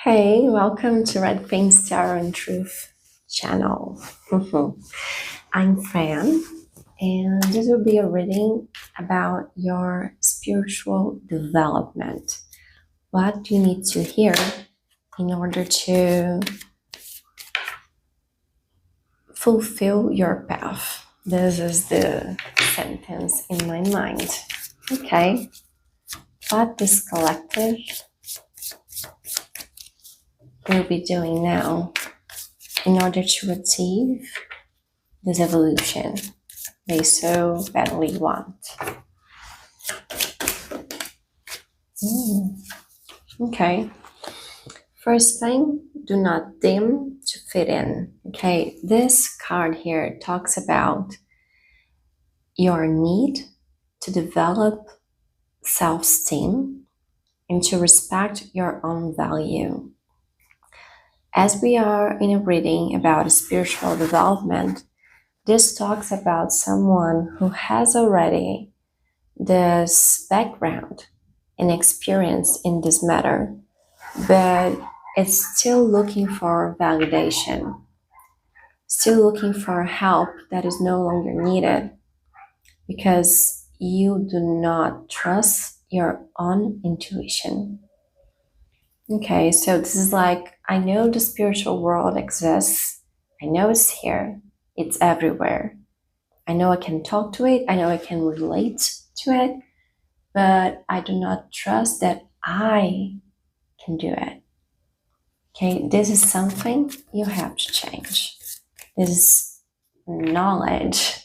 Hey, welcome to Red Queen's Tarot&Truth channel. I'm Fran, and this will be a reading about your spiritual development. What do you need to hear in order to fulfill your path? This is the sentence in my mind. Okay, what this collective will be doing now in order to achieve this evolution they so badly want. Okay. First thing, do not dim to fit in. Okay, this card here talks about your need to develop self-esteem and to respect your own value. As we are in a reading about spiritual development, this talks about someone who has already this background and experience in this matter, but it's still looking for validation, still looking for help that is no longer needed because you do not trust your own intuition. Okay, so this is like, I know the spiritual world exists. I know it's here. It's everywhere. I know I can talk to it. I know I can relate to it, but I do not trust that I can do it. Okay, this is something you have to change. This is knowledge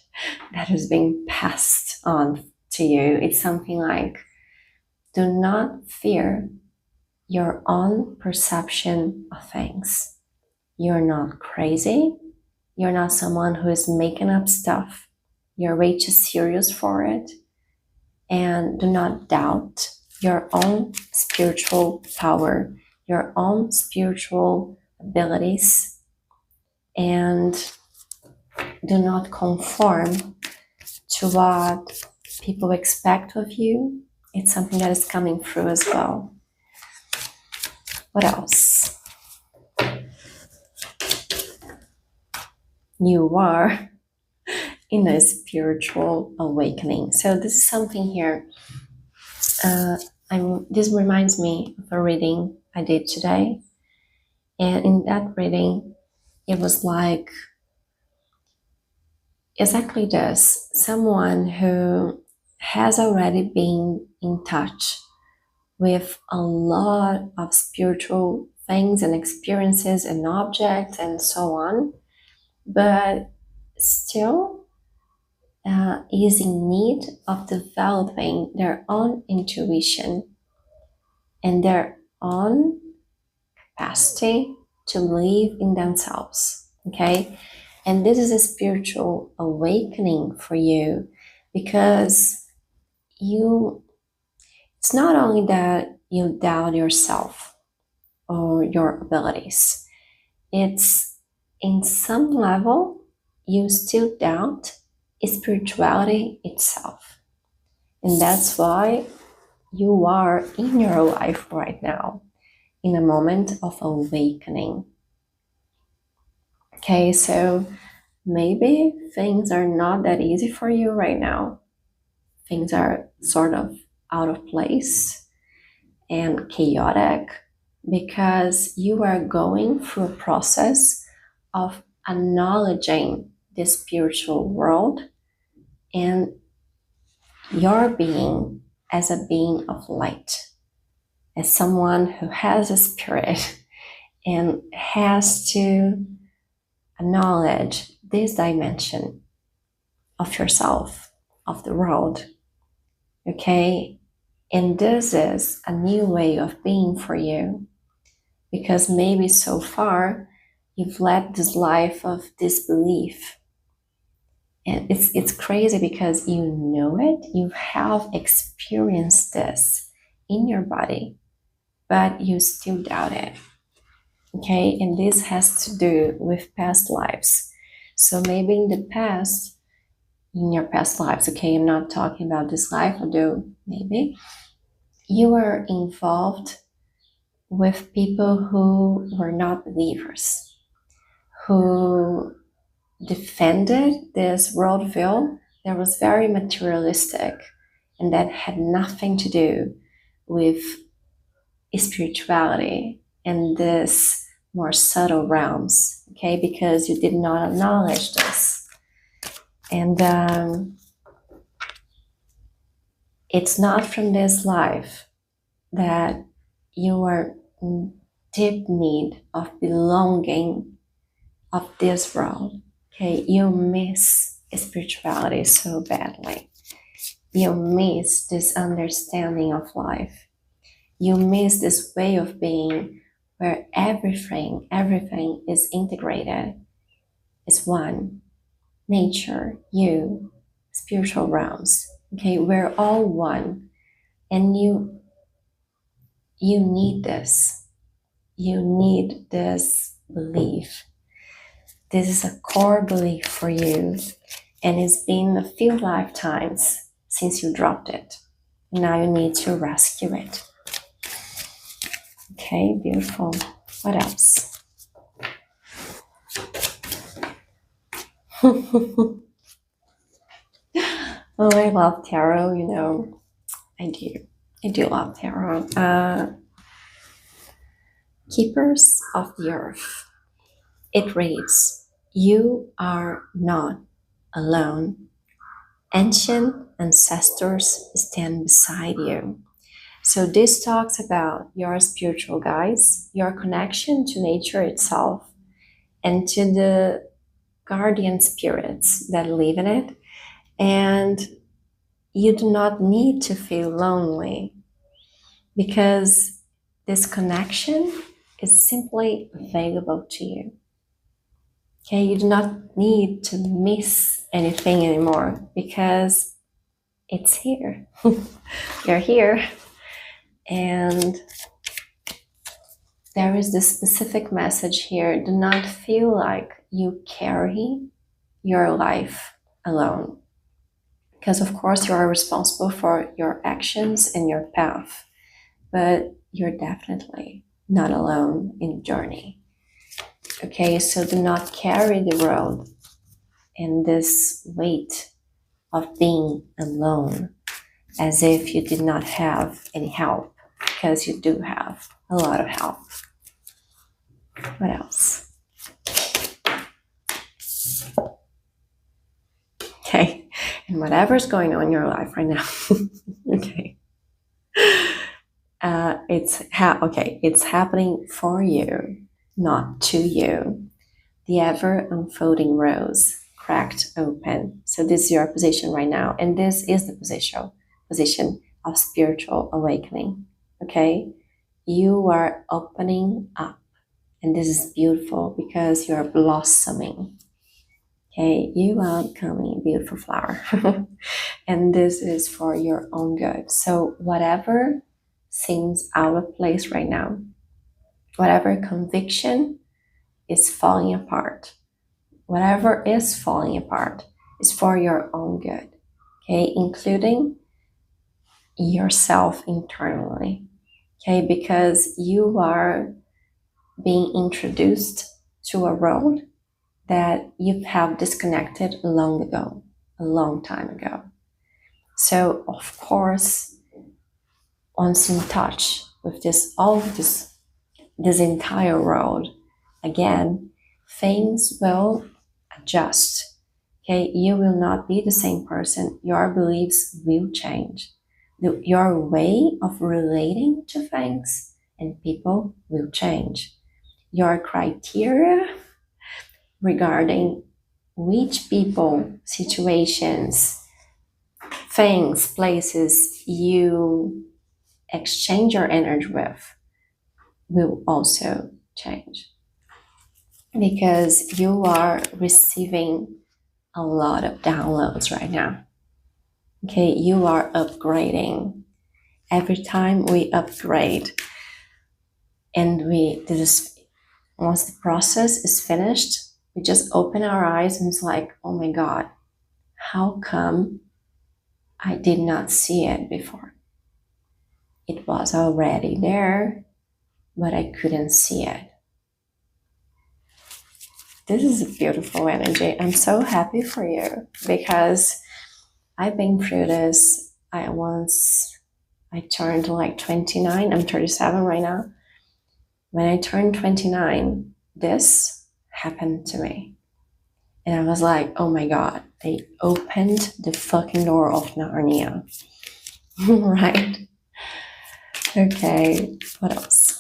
that is being passed on to you. It's something like, do not fear your own perception of things. You're not crazy. You're not someone who is making up stuff. You're way too serious for it. And do not doubt your own spiritual power, your own spiritual abilities, and do not conform to what people expect of you. It's something that is coming through as well. What else? You are in a spiritual awakening. So this is something here. This reminds me of a reading I did today. And in that reading, it was like exactly this. Someone who has already been in touch with a lot of spiritual things and experiences and objects and so on, but still is in need of developing their own intuition and their own capacity to believe in themselves. Okay, and this is a spiritual awakening for you because it's not only that you doubt yourself or your abilities, it's in some level you still doubt spirituality itself. And that's why you are in your life right now in a moment of awakening. Okay, so maybe things are not that easy for you right now. Things are sort of out of place and chaotic because you are going through a process of acknowledging the spiritual world and your being as a being of light, as someone who has a spirit and has to acknowledge this dimension of yourself, of the world. Okay? And this is a new way of being for you because maybe so far you've led this life of disbelief. And it's crazy because you know it, you have experienced this in your body, but you still doubt it. Okay, and this has to do with past lives. So maybe in the past, in your past lives, okay, I'm not talking about this life, although maybe you were involved with people who were not believers, who defended this worldview that was very materialistic and that had nothing to do with spirituality and this more subtle realms, okay, because you did not acknowledge this. And it's not from this life that you are in deep need of belonging of this world. Okay, you miss spirituality so badly. You miss this understanding of life. You miss this way of being where everything is integrated. It's one. Nature, you, spiritual realms. Okay, we're all one. And you need this. You need this belief. This is a core belief for you, and it's been a few lifetimes since you dropped it. Now you need to rescue it. Okay, beautiful. What else? Oh, I love tarot, you know. I do love tarot. Keepers of the Earth. It reads, you are not alone. Ancient ancestors stand beside you. So this talks about your spiritual guides, your connection to nature itself, and to the guardian spirits that live in it. And you do not need to feel lonely because this connection is simply available to you. Okay, you do not need to miss anything anymore because it's here. You're here. And there is this specific message here. Do not feel like you carry your life alone. Because of course you are responsible for your actions and your path, but you're definitely not alone in the journey. Okay, so do not carry the world in this weight of being alone as if you did not have any help, because you do have a lot of help. What else? Okay, and whatever's going on in your life right now, okay, it's happening for you, not to you. The ever unfolding rose cracked open. So this is your position right now, and this is the position of spiritual awakening. Okay, you are opening up, and this is beautiful because you are blossoming. Okay, you are becoming a beautiful flower, and this is for your own good. So whatever seems out of place right now, whatever conviction is falling apart, whatever is falling apart is for your own good, okay, including yourself internally, okay, because you are being introduced to a world that you have disconnected long ago, a long time ago. So of course, once in touch with this entire world, again, things will adjust. Okay, you will not be the same person. Your beliefs will change. Your way of relating to things and people will change. Your criteria regarding which people, situations, things, places you exchange your energy with will also change, because you are receiving a lot of downloads right now. Okay, you are upgrading. Every time we upgrade, and once the process is finished, we just open our eyes and it's like, oh my God, how come I did not see it before? It was already there. but I couldn't see it. This is a beautiful energy. I'm so happy for you because I've been through this. I turned like 29. I'm 37 right now. When I turned 29, this happened to me. And I was like, oh my God, they opened the fucking door of Narnia. Right? Okay, what else?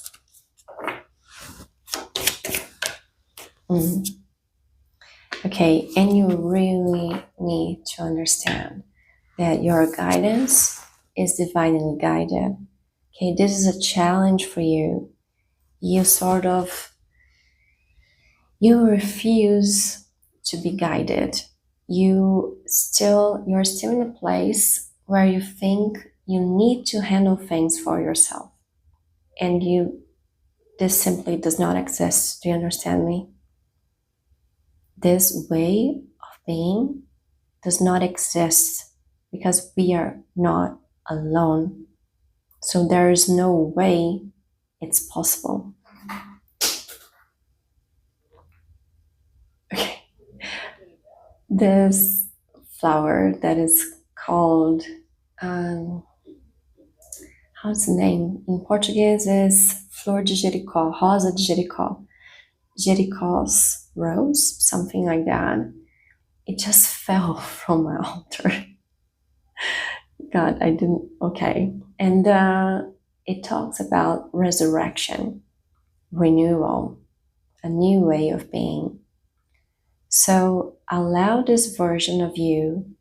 Okay, and you really need to understand that your guidance is divinely guided. Okay, this is a challenge for you. You refuse to be guided. You're still in a place where you think you need to handle things for yourself. And this simply does not exist. Do you understand me? This way of being does not exist because we are not alone. So there is no way it's possible. Okay. This flower that is called, how's the name? In Portuguese is Flor de Jericó, Rosa de Jericó. Jericó's rose, something like that. It just fell from my altar. God, I didn't, okay. And it talks about resurrection, renewal, a new way of being. So allow this version of you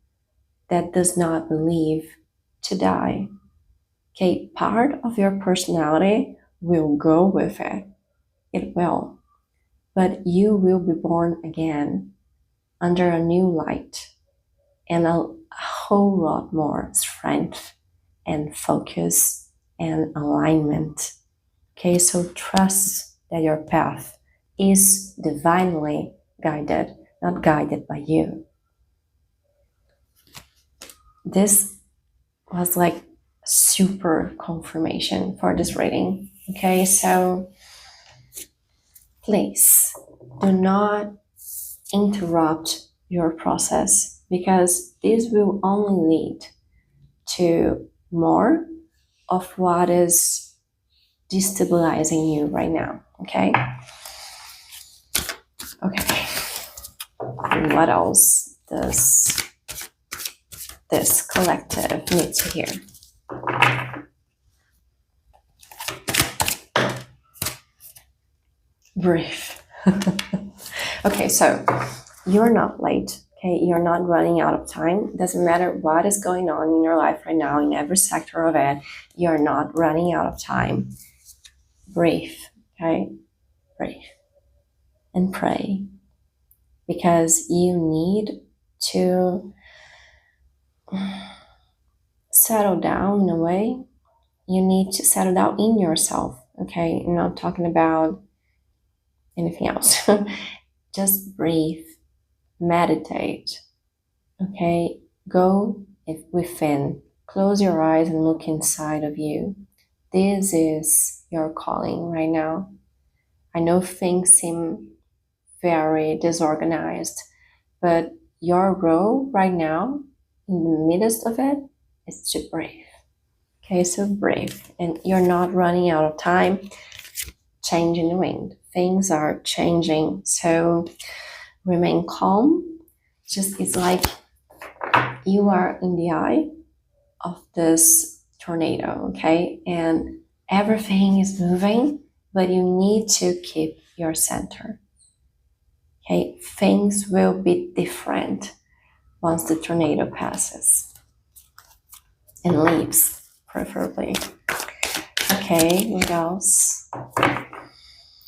that does not believe to die. Okay, part of your personality will go with it. It will. But you will be born again under a new light and a whole lot more strength and focus and alignment. Okay, so trust that your path is divinely guided, not guided by you. This was like super confirmation for this reading. Okay, so please do not interrupt your process because this will only lead to more of what is destabilizing you right now. Okay. And what else does this collective need to hear? Breathe. Okay, so you're not late. Okay, you're not running out of time. It doesn't matter what is going on in your life right now, in every sector of it, you're not running out of time. Breathe, okay? Breathe. And pray. Because you need to settle down in a way. You need to settle down in yourself, okay? I'm not talking about anything else. Just breathe, meditate, okay? Go within, close your eyes and look inside of you. This is your calling right now. I know things seem very disorganized, but your role right now, in the midst of it, is to breathe. Okay, so breathe. And you're not running out of time. Changing the wind. Things are changing. So remain calm. It's like you are in the eye of this tornado, okay? And everything is moving, but you need to keep your center. Okay, things will be different once the tornado passes and leaves, preferably. Okay, what else?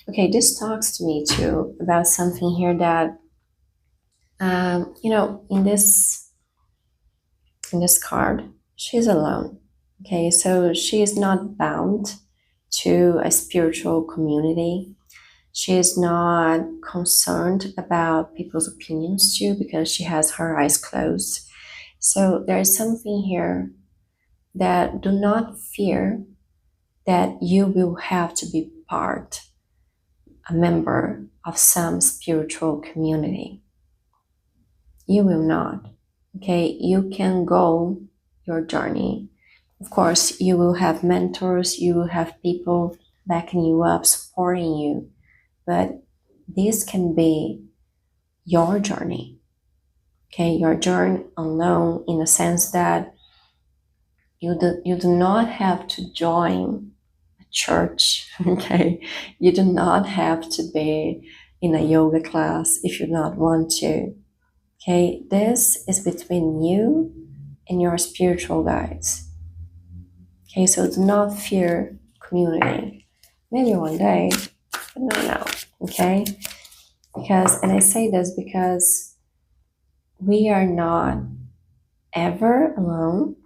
Okay, this talks to me too about something here that, in this card, she's alone. Okay, so she is not bound to a spiritual community. She is not concerned about people's opinions too because she has her eyes closed. So there is something here that do not fear that you will have to be a member of some spiritual community. You will not. Okay, you can go your journey. Of course, you will have mentors, you will have people backing you up, supporting you, but this can be your journey. Okay, your journey alone, in the sense that you do not have to join a church. Okay, you do not have to be in a yoga class if you do not want to. Okay, this is between you and your spiritual guides. Okay, so do not fear community. Maybe one day, but not now. Okay, because, and I say this because we are not ever alone.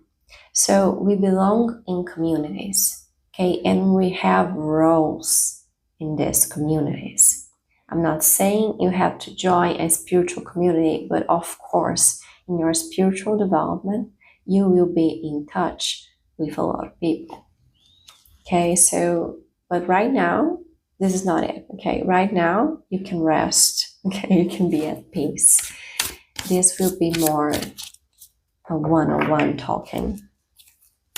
So we belong in communities, okay, and we have roles in these communities. I'm not saying you have to join a spiritual community, but of course, in your spiritual development, you will be in touch with a lot of people. Okay, so, but right now, this is not it. Okay, right now, you can rest. Okay, you can be at peace. This will be more a one-on-one talking.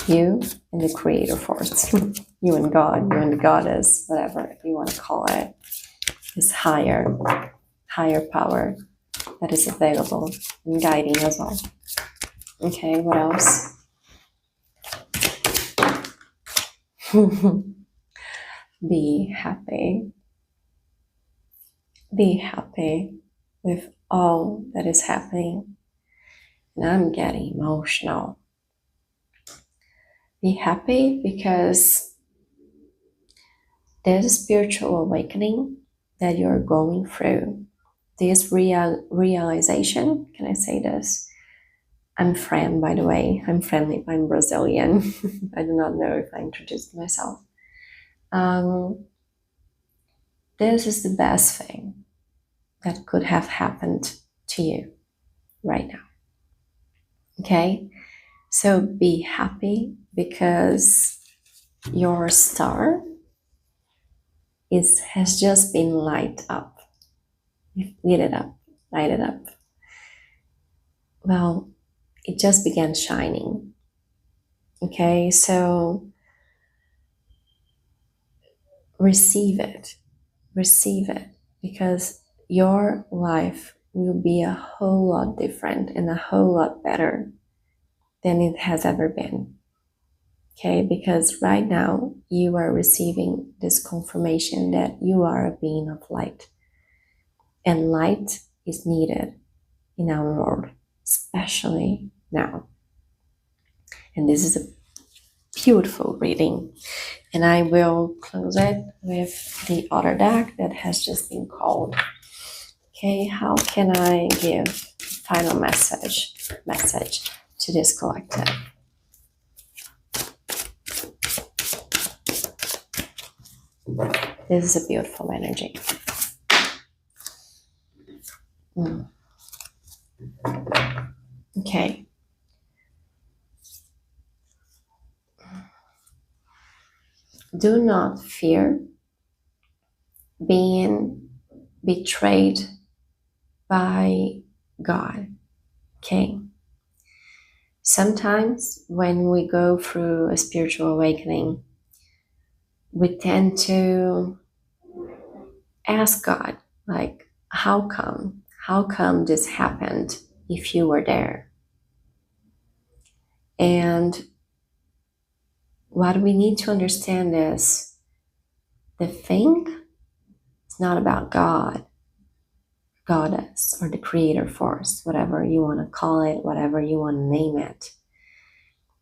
You and the creator force. You and God, you and the goddess, whatever you want to call it. This higher power that is available and guiding us all. Okay, what else? Be happy. Be happy with all that is happening. And I'm getting emotional. Be happy because there's a spiritual awakening that you're going through. This realization, can I say this? I'm Fran, by the way. I'm friendly, I'm Brazilian. I do not know if I introduced myself. This is the best thing that could have happened to you right now. Okay? So be happy because your star has just been light up. Lit it up. Light it up. Well, it just began shining. Okay, so receive it, because your life will be a whole lot different and a whole lot better than it has ever been. Okay, because right now you are receiving this confirmation that you are a being of light, and light is needed in our world, especially now. And this is a beautiful reading, and I will close it with the other deck that has just been called. Okay, how can I give final message to this collective? This is a beautiful energy. Okay. Do not fear being betrayed by God. Okay. Sometimes when we go through a spiritual awakening, we tend to ask God, like, how come? How come this happened if you were there? And what we need to understand is the thing is not about God, goddess, or the creator force, whatever you want to call it, whatever you want to name it.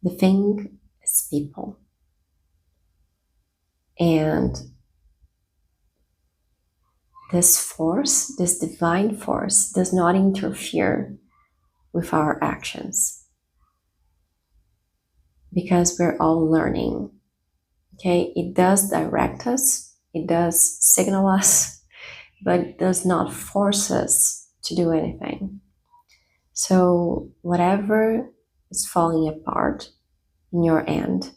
The thing is people. And this force, this divine force, does not interfere with our actions, because we're all learning. Okay, it does direct us, it does signal us, but it does not force us to do anything. So whatever is falling apart in your end,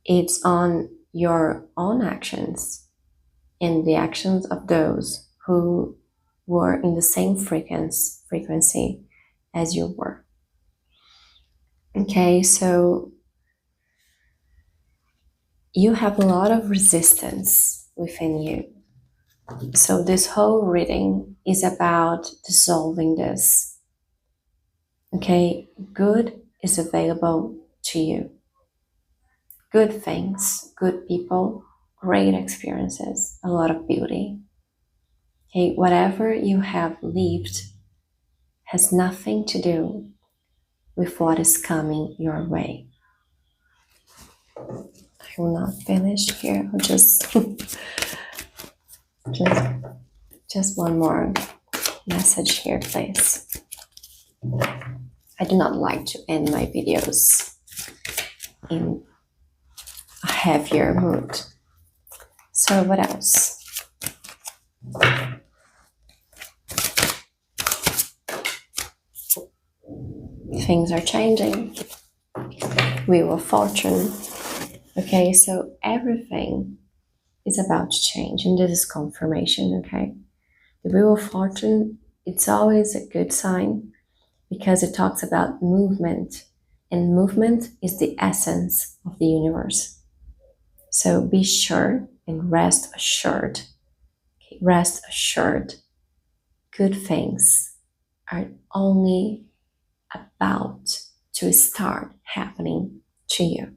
it's on your own actions and the actions of those who were in the same frequency as you were. Okay, so you have a lot of resistance within you. So this whole reading is about dissolving this. Okay, good is available to you. Good things, good people, great experiences, a lot of beauty. Okay, whatever you have lived has nothing to do with what is coming your way. I will not finish here. I'll just just one more message here, please. I do not like to end my videos in a heavier mood. So what else? Things are changing. Wheel of Fortune. Okay, so everything is about to change, and this is confirmation, okay? The Wheel of Fortune, it's always a good sign because it talks about movement, and movement is the essence of the universe. So be sure and rest assured, good things are only about to start happening to you.